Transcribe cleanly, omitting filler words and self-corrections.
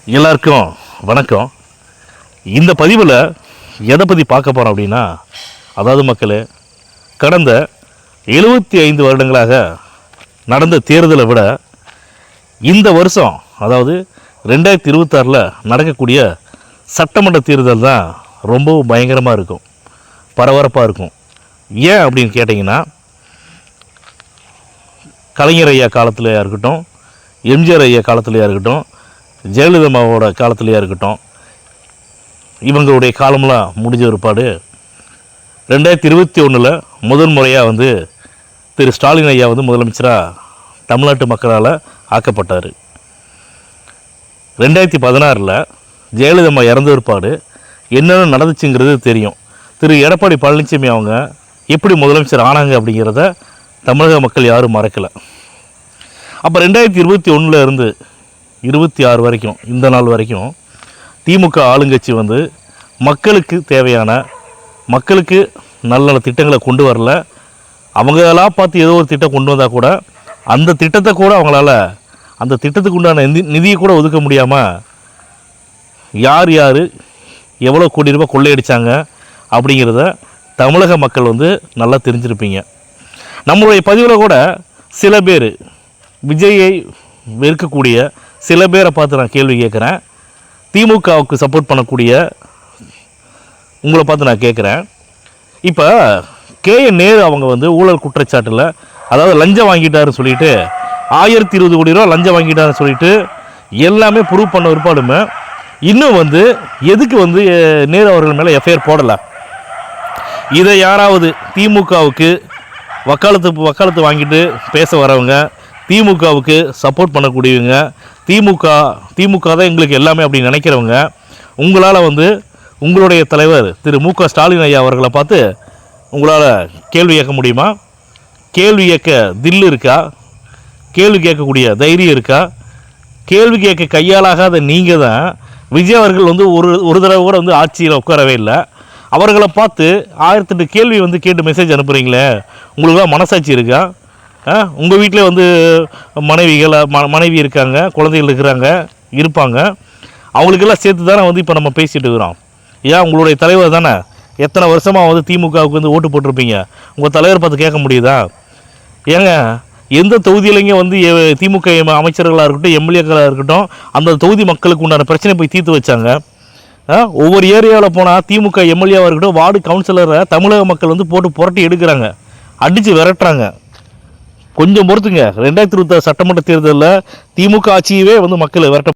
எல்லாருக்கும் வணக்கம். இந்த பதிவில் எதை பற்றி பார்க்க போகிறோம் அப்படின்னா, அதாவது மக்களே, கடந்த 75 வருடங்களாக நடந்த தேர்தலை விட இந்த வருஷம், அதாவது 2026 நடக்கக்கூடிய சட்டமன்ற தேர்தல் தான் ரொம்பவும் பயங்கரமாக இருக்கும், பரபரப்பாக இருக்கும். ஏன் அப்படின்னு கேட்டிங்கன்னா, கலைஞர் ஐயா காலத்துலையாக இருக்கட்டும், எம்ஜிஆர் ஐயா காலத்துலையாக இருக்கட்டும், ஜெயலலிதாவோட காலத்துலையாக இருக்கட்டும், இவங்களுடைய காலம்லாம் முடிஞ்ச ஒருபாடு 2021 முதல் முறையாக திரு ஸ்டாலின் ஐயா முதலமைச்சராக தமிழ்நாட்டு மக்களால் ஆக்கப்பட்டார். 2016 ஜெயலலிதா இறந்த ஒருபாடு என்னென்ன நடந்துச்சுங்கிறது தெரியும். திரு எடப்பாடி பழனிசாமி அவங்க எப்படி முதலமைச்சர் ஆனாங்க அப்படிங்கிறத தமிழக மக்கள் யாரும் மறக்கலை. அப்போ 2021 இருந்து 26 வரைக்கும், இந்த நாள் வரைக்கும் திமுக ஆளுங்கட்சி மக்களுக்கு தேவையான, மக்களுக்கு நல்ல நல்ல திட்டங்களை கொண்டு வரல. அவங்களெல்லாம் பார்த்து ஏதோ ஒரு திட்டம் கொண்டு வந்தால் கூட அந்த திட்டத்தை கூட அவங்களால, அந்த திட்டத்துக்கு உண்டான நிதியை கூட ஒதுக்க முடியாமல் யார் யார் எவ்வளோ கோடி ரூபாய் கொள்ளையடித்தாங்க அப்படிங்கிறத தமிழக மக்கள் நல்லா தெரிஞ்சிருப்பீங்க. நம்மளுடைய பதிவில் கூட சில பேர், விஜயை வெறுக்கக்கூடிய சில பேரை பார்த்து நான் கேள்வி கேட்குறேன். திமுகவுக்கு சப்போர்ட் பண்ணக்கூடிய உங்களை பார்த்து நான் கேட்குறேன். இப்போ நேரு அவங்க ஊழல் குற்றச்சாட்டில், அதாவது லஞ்சம் வாங்கிட்டாருன்னு சொல்லிட்டு 1020 கோடி ரூபா லஞ்சம் வாங்கிட்டாருன்னு சொல்லிட்டு எல்லாமே ப்ரூவ் பண்ண ஒருபாடுமே இன்னும் எதுக்கு நேரு அவர்கள் மேலே எஃப்ஐஆர் போடலை? இதை யாராவது திமுகவுக்கு வக்காலத்து வாங்கிட்டு பேச வரவங்க, திமுகவுக்கு சப்போர்ட் பண்ணக்கூடியவங்க, திமுக தான் எங்களுக்கு எல்லாமே அப்படின்னு நினைக்கிறவங்க, உங்களால் உங்களுடைய தலைவர் திரு மு.க. ஸ்டாலின் ஐயா அவர்களை பார்த்து உங்களால் கேள்வி கேட்க முடியுமா? கேள்வி கேட்க தில்லு இருக்கா? கேள்வி கேட்கக்கூடிய தைரியம் இருக்கா? கேள்வி கேட்க கையாளாகாத நீங்கள் தான். விஜய் அவர்கள் ஒரு தடவை கூட ஆட்சியில் உட்காரவே இல்லை. அவர்களை பார்த்து 1008 கேள்வி கேட்டு மெசேஜ் அனுப்புகிறீங்களே, உங்களுக்கு தான் மனசாட்சி இருக்கா? உங்கள் வீட்டில் மனைவி இருக்காங்க, குழந்தைகள் இருக்கிறாங்க, இருப்பாங்க. அவங்களுக்கெல்லாம் சேர்த்து தானே இப்போ நம்ம பேசிகிட்டு இருக்கிறோம். ஏன் உங்களுடைய தலைவர் தானே, எத்தனை வருஷமாக திமுகவுக்கு ஓட்டு போட்டிருப்பீங்க, உங்கள் தலைவர் பார்த்து கேட்க முடியுதா? ஏங்க, எந்த தொகுதியிலைங்க திமுக அமைச்சர்களாக இருக்கட்டும், எம்எல்ஏக்களாக இருக்கட்டும், அந்த தொகுதி மக்களுக்கு உண்டான பிரச்சனை போய் தீர்த்து வச்சாங்க? ஒவ்வொரு ஏரியாவில் போனால் திமுக எம்எல்ஏவாக இருக்கட்டும், வார்டு கவுன்சிலரை தமிழக மக்கள் போட்டு புரட்டி எடுக்கிறாங்க, அடித்து விரட்டுறாங்க. கொஞ்சம் பொறுத்துங்க. 2026 சட்டமன்ற தேர்தலில் திமுக ஆட்சியவே மக்கள் விரட்ட